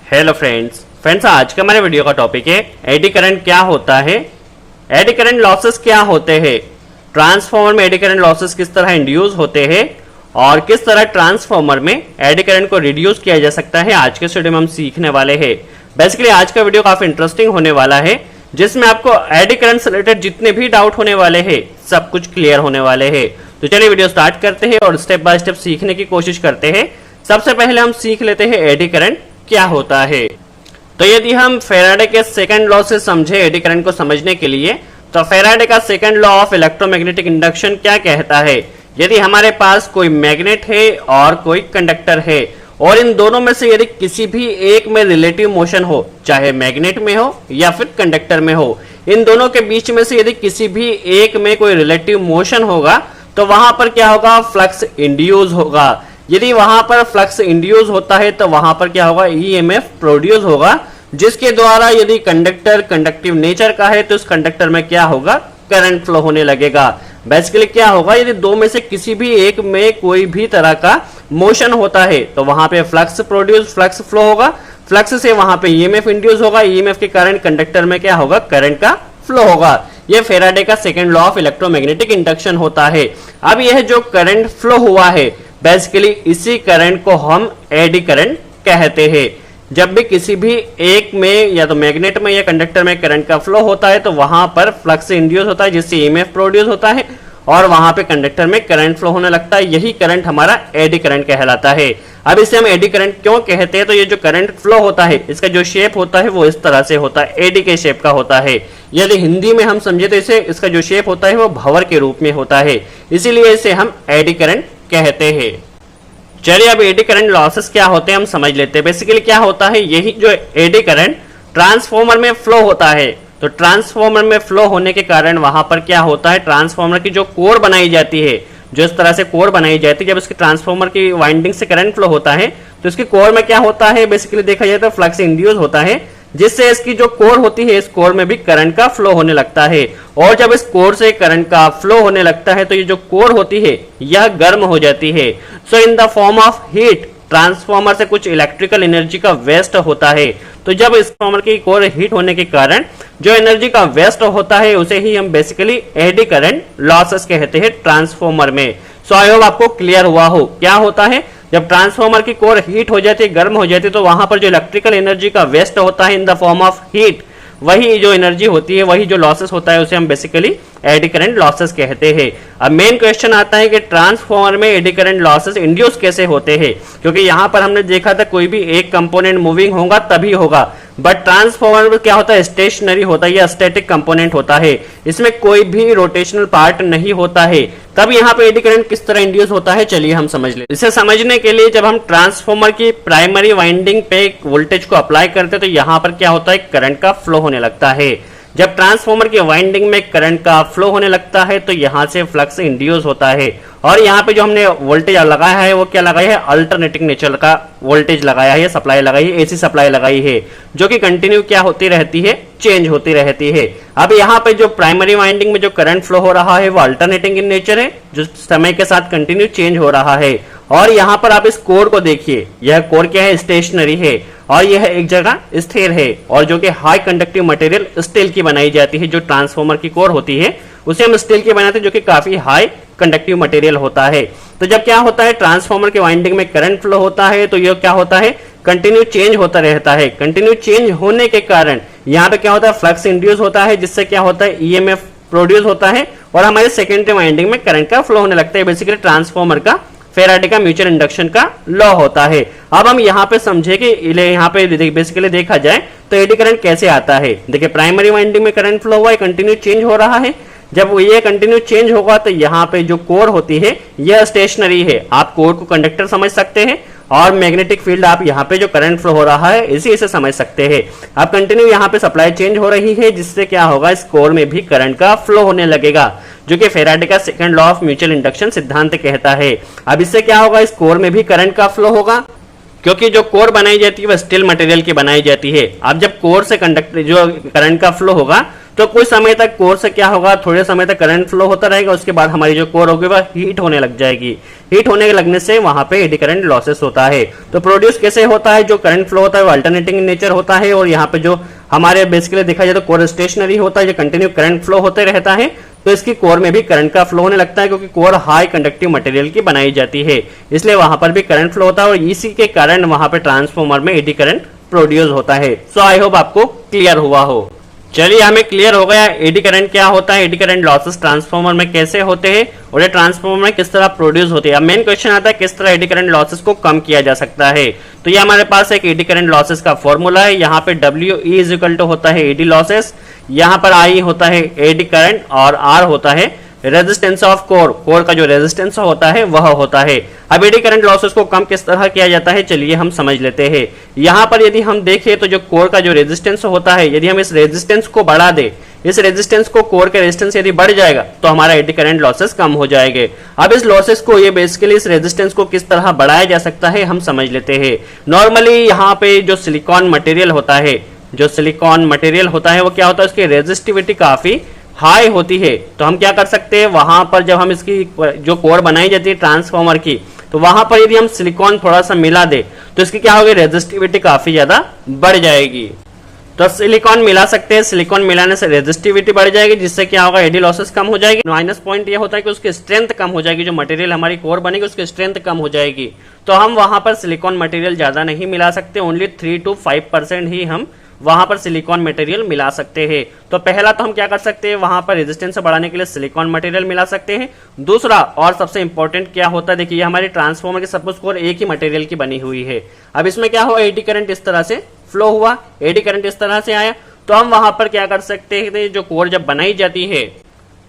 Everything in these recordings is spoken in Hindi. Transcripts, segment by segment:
हेलो फ्रेंड्स आज का हमारे वीडियो का टॉपिक है एडी करंट क्या होता है, एडी करंट लॉसेस क्या होते हैं, ट्रांसफार्मर में एडी करंट लॉसेस किस तरह इंड्यूस होते हैं और किस तरह ट्रांसफार्मर में एडी करंट को रिड्यूस किया जा सकता है। आज के वीडियो में हम सीखने वाले हैं। बेसिकली आज का वीडियो काफी इंटरेस्टिंग होने वाला है, जिसमें आपको एडी करंट से रिलेटेड जितने भी डाउट होने वाले हैं सब कुछ क्लियर होने वाले हैं। तो चलिए वीडियो स्टार्ट करते हैं और स्टेप बाय स्टेप सीखने की कोशिश करते हैं। सबसे पहले हम सीख लेते हैं एडी करंट क्या होता है। तो यदि हम फैराडे के सेकंड लॉ से समझे एडी करंट को समझने के लिए, तो फैराडे का second law of electromagnetic induction क्या कहता है। यदि हमारे पास कोई मैग्नेट है और कोई कंडक्टर है और इन दोनों में से यदि किसी भी एक में रिलेटिव मोशन हो, चाहे मैग्नेट में हो या फिर कंडक्टर में हो, इन दोनों के बीच में से यदि किसी भी एक में कोई रिलेटिव मोशन होगा तो वहां पर क्या होगा, फ्लक्स इंड्यूस होगा। यदि वहां पर फ्लक्स इंड्यूस होता है तो वहां पर क्या होगा, ईएमएफ प्रोड्यूस होगा, जिसके द्वारा यदि कंडक्टर कंडक्टिव नेचर का है तो उस कंडक्टर में क्या होगा, करंट फ्लो होने लगेगा। बेसिकली क्या होगा, यदि दो में से किसी भी एक में कोई भी तरह का मोशन होता है तो वहां पे फ्लक्स फ्लो होगा, फ्लक्स से वहां पे ईएमएफ इंड्यूस होगा, ईएमएफ के कारण कंडक्टर में क्या होगा, करंट का फ्लो होगा। यह फैराडे का second law of electromagnetic induction होता है। अब यह जो करंट फ्लो हुआ है, बेसिकली इसी करंट को हम एडी करंट कहते हैं। जब भी किसी भी एक में या तो मैग्नेट में या कंडक्टर में करंट का फ्लो होता है तो वहां पर फ्लक्स इंड्यूस होता है, जिससे ईएमएफ प्रोड्यूस होता है और वहां पे कंडक्टर में करंट फ्लो होने लगता है। यही करंट हमारा एडी करंट कहलाता है। अब इसे हम एडी करंट क्यों कहते हैं, तो ये जो करंट फ्लो होता है इसका जो शेप होता है वो इस तरह से होता है, एडी के शेप का होता है। यदि हिंदी में हम समझे तो इसे इसका जो शेप होता है वो भंवर के रूप में होता है, इसीलिए इसे हम एडी करंट कहते हैं। चलिए अब एडी करंट लॉसेस क्या होते हैं हम समझ लेते हैं। बेसिकली क्या होता है, यही जो एडी करंट ट्रांसफार्मर में फ्लो होता है, तो ट्रांसफार्मर में फ्लो होने के कारण वहां पर क्या होता है, ट्रांसफार्मर की जो कोर बनाई जाती है, जो इस तरह से कोर बनाई जाती है, जब इसके ट्रांसफार्मर की वाइंडिंग से करंट फ्लो होता है तो इसकी कोर में क्या होता है, बेसिकली देखा जाए तो फ्लक्स इंड्यूस होता है, जिससे इसकी जो कोर होती है इस कोर में भी करंट का फ्लो होने लगता है। और जब इस कोर से करंट का फ्लो होने लगता है तो ये जो कोर होती है यह गर्म हो जाती है। So in the form of heat, transformer से कुछ इलेक्ट्रिकल एनर्जी का वेस्ट होता है। तो जब इस ट्रांसफार्मर की कोर हीट होने के कारण जो एनर्जी का वेस्ट होता है उसे ही हम बेसिकली एडी करंट लॉसेस कहते हैं ट्रांसफार्मर में। सो आई होप आपको क्लियर हुआ हो। क्या होता है, जब ट्रांसफार्मर की कोर हीट हो जाती है, गर्म हो जाती है, तो वहां पर जो इलेक्ट्रिकल एनर्जी का वेस्ट होता है इन द फॉर्म ऑफ हीट, वही जो एनर्जी होती है, वही जो लॉसेस होता है उसे हम बेसिकली एडी करंट लॉसेस कहते हैं। अब मेन क्वेश्चन आता है कि ट्रांसफार्मर में एडी करंट लॉसेस इंड्यूस कैसे होते हैं, क्योंकि यहां पर हमने देखा था कोई भी एक कंपोनेंट मूविंग होगा तभी होगा, बट ट्रांसफार्मर में क्या होता है, स्टेशनरी होता है या स्टैटिक कंपोनेंट होता है, इसमें कोई भी रोटेशनल पार्ट नहीं होता है। तब यहाँ पे एडी करंट किस तरह इंड्यूस होता है, चलिए हम समझ लेते हैं। इसे समझने के लिए जब हम ट्रांसफार्मर की प्राइमरी वाइंडिंग पे वोल्टेज को अप्लाई करते हैं तो यहाँ पर क्या होता है, करंट का फ्लो होने लगता है। जब ट्रांसफार्मर की वाइंडिंग में करंट का फ्लो होने लगता है तो यहाँ से फ्लक्स इंड्यूस होता है और यहाँ पे जो हमने वोल्टेज लगाया है वो क्या लगाया है, अल्टरनेटिंग नेचर का वोल्टेज लगाया है, सप्लाई लगाई है, एसी सप्लाई लगाई है, जो कि कंटिन्यू क्या होती रहती है, चेंज होती रहती है। अब यहाँ पे जो प्राइमरी वाइंडिंग में जो करंट फ्लो हो रहा है वो अल्टरनेटिंग इन नेचर है, जो समय के साथ कंटिन्यू चेंज हो रहा है। और यहाँ पर आप इस कोर को देखिए, यह कोर क्या है, स्टेशनरी है और यह एक जगह स्थिर है, और जो कि हाई कंडक्टिव मटेरियल स्टील की बनाई जाती है। जो ट्रांसफार्मर की कोर होती है उसे हम स्टील की बनाते हैं, जो कि काफी हाई कंडक्टिव मटेरियल होता है। तो जब क्या होता है, ट्रांसफार्मर के वाइंडिंग में करंट फ्लो होता है तो यह क्या होता है, कंटिन्यू चेंज होता रहता है। कंटिन्यू चेंज होने के कारण यहाँ पे क्या होता है, फ्लक्स इंड्यूस होता है, जिससे क्या होता है, ईएमएफ प्रोड्यूस होता है और हमारे सेकेंडरी वाइंडिंग में करंट का फ्लो होने लगता है। बेसिकली ट्रांसफार्मर का फैराडे का म्यूचुअल इंडक्शन का लॉ होता है। अब हम यहाँ पे समझे कि यहाँ पे बेसिकली देखा जाए तो एडी करंट कैसे आता है। देखिए प्राइमरी वाइंडिंग में करंट फ्लो हुआ है, कंटिन्यू चेंज हो रहा है। जब ये कंटिन्यू चेंज होगा तो यहाँ पे जो कोर होती है यह स्टेशनरी है, आप कोर को कंडक्टर समझ सकते हैं और मैग्नेटिक फील्ड आप यहाँ पे जो करंट फ्लो हो रहा है इसी से समझ सकते हैं। अब कंटिन्यू यहाँ पे सप्लाई चेंज हो रही है, जिससे क्या होगा, इस कोर में भी करंट का फ्लो होने लगेगा, जो कि फैराडे का second law of mutual induction सिद्धांत कहता है। अब इससे क्या होगा, इस कोर में भी करंट का फ्लो होगा, क्योंकि जो कोर बनाई जाती है वह स्टील मटेरियल की बनाई जाती है। अब जब कोर से कंडक्टर जो करंट का फ्लो होगा तो कुछ समय तक कोर से क्या होगा, थोड़े समय तक करंट फ्लो होता रहेगा, उसके बाद हमारी जो कोर होगी वह हीट होने लग जाएगी। हीट होने लगने से वहां पे एडी करंट लॉसेस होता है। तो प्रोड्यूस कैसे होता है, जो करंट फ्लो होता है वो अल्टरनेटिंग नेचर होता है, और यहाँ पे जो हमारे बेसिकली देखा जाए तो कोर स्टेशनरी होता है, जो कंटिन्यू करंट फ्लो होते रहता है। तो इसकी कोर में भी करंट का फ्लो होने लगता है, क्योंकि कोर हाई कंडक्टिव मटेरियल की बनाई जाती है, इसलिए वहां पर भी करंट फ्लो होता है, और इसी के कारण वहां पे ट्रांसफॉर्मर में एडी करंट प्रोड्यूस होता है। सो आई होप आपको क्लियर हुआ हो। चलिए हमें क्लियर हो गया एडी करंट क्या होता है, एडी करंट लॉसेस ट्रांसफॉर्मर में कैसे होते हैं, और ये ट्रांसफॉर्मर में किस तरह प्रोड्यूस होते हैं। अब मेन क्वेश्चन आता है किस तरह एडी करंट लॉसेस को कम किया जा सकता है। तो ये हमारे पास एक एडी करंट लॉसेस का फॉर्मूला है। यहाँ पे WE इज इक्वल टू होता है एडी लॉसेस, यहाँ पर I होता है एडी करंट, और R होता है रेजिस्टेंस ऑफ कोर, कोर का जो रेजिस्टेंस होता है वह होता है। अब एडी करंट लॉसेस को कम किस तरह किया जाता है, चलिए हम समझ लेते हैं। यहाँ पर यदि हम देखें तो जो कोर का जो रेजिस्टेंस होता है, यदि हम इस रेजिस्टेंस को बढ़ा दे, इस रेजिस्टेंस को, कोर के रेजिस्टेंस यदि बढ़ जाएगा तो हमारा एडी करंट लॉसेस कम हो जाएंगे। अब इस लॉसेस को, ये बेसिकली इस रेजिस्टेंस को किस तरह बढ़ाया जा सकता है हम समझ लेते हैं। नॉर्मली यहाँ पे जो सिलिकॉन मटेरियल होता है, जो सिलिकॉन मटेरियल होता है वो क्या होता है, उसकी रेजिस्टिविटी काफी हाई होती है। तो हम क्या कर सकते हैं, वहां पर जब हम इसकी जो कोर बनाई जाती है ट्रांसफॉर्मर की, तो वहां पर यदि हम सिलिकॉन थोड़ा सा मिला दे तो इसकी क्या होगी, रेजिस्टिविटी काफी ज्यादा बढ़ जाएगी। तो सिलिकॉन मिला सकते हैं, सिलिकॉन मिलाने से रेजिस्टिविटी बढ़ जाएगी, जिससे क्या होगा, एडी लॉसेस कम हो जाएगी। माइनस पॉइंट ये होता है कि उसकी स्ट्रेंथ कम हो जाएगी, जो मटेरियल हमारी कोर बनेगी उसकी स्ट्रेंथ कम हो जाएगी। तो हम वहां पर सिलिकॉन मटेरियल ज्यादा नहीं मिला सकते, ओनली 3 to 5% ही हम वहां पर सिलिकॉन मटेरियल मिला सकते हैं। तो पहला तो हम क्या कर सकते हैं, वहां पर रेजिस्टेंस बढ़ाने के लिए सिलिकॉन मटेरियल मिला सकते हैं। दूसरा और सबसे इंपॉर्टेंट क्या होता है, देखिए हमारी ट्रांसफॉर्मर की सपोज कोर एक ही मटेरियल की बनी हुई है। अब इसमें क्या हुआ, एडी करंट इस तरह से फ्लो हुआ, एडी करंट इस तरह से आया, तो हम वहां पर क्या कर सकते हैं, जो कोर जब बनाई जाती है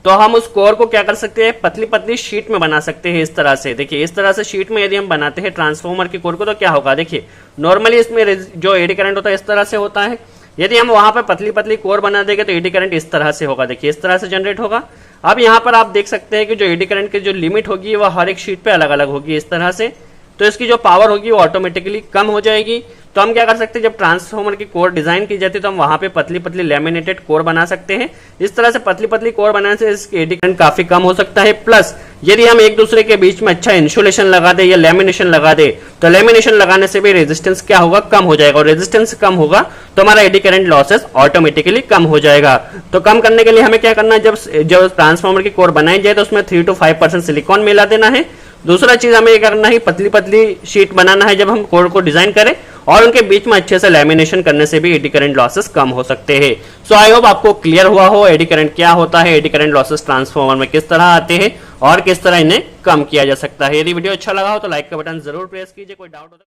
तो हम उस कोर को क्या कर सकते हैं, पतली पतली शीट में बना सकते हैं। इस तरह से देखिए, इस तरह से शीट में यदि हम बनाते हैं ट्रांसफॉर्मर की कोर को, तो क्या होगा, देखिए नॉर्मली इसमें जो एडी करंट होता है इस तरह से होता है। यदि हम वहां पर पतली पतली कोर बना देंगे तो एडी करंट इस तरह से होगा, देखिए इस तरह से जनरेट होगा। अब यहाँ पर आप देख सकते हैं कि जो एडी करंट की जो लिमिट होगी वह हर एक शीट पे अलग अलग होगी इस तरह से। तो इसकी जो पावर होगी वो ऑटोमेटिकली कम हो जाएगी। तो हम क्या कर सकते हैं, जब ट्रांसफॉर्मर की कोर डिजाइन की जाती है तो हम वहां पे पतली पतली लैमिनेटेड कोर बना सकते हैं। इस तरह से पतली पतली कोर बनाने से इसकी एडी करंट काफी कम हो सकता है। प्लस यदि हम एक दूसरे के बीच में अच्छा इंसुलेशन लगा दे या लैमिनेशन लगा दे, तो लैमिनेशन लगाने से भी रेजिस्टेंस क्या होगा, कम हो जाएगा, और रेजिस्टेंस कम होगा तो हमारा एडी करंट लॉसेस ऑटोमेटिकली कम हो जाएगा। तो कम करने के लिए हमें क्या करना है, जब ट्रांसफॉर्मर की कोर बनाई जाए तो उसमें 3 to 5% सिलिकॉन मिला देना है। दूसरा चीज हमें ये करना है, पतली पतली शीट बनाना है जब हम कोर को डिजाइन करें, और उनके बीच में अच्छे से लैमिनेशन करने से भी एडी करंट लॉसेस कम हो सकते हैं। सो आई होप आपको क्लियर हुआ हो एडी करंट क्या होता है, एडी करंट लॉसेस ट्रांसफॉर्मर में किस तरह आते हैं और किस तरह इन्हें कम किया जा सकता है। यदि वीडियो अच्छा लगा हो तो लाइक का बटन जरूर प्रेस कीजिए। कोई डाउट हो तो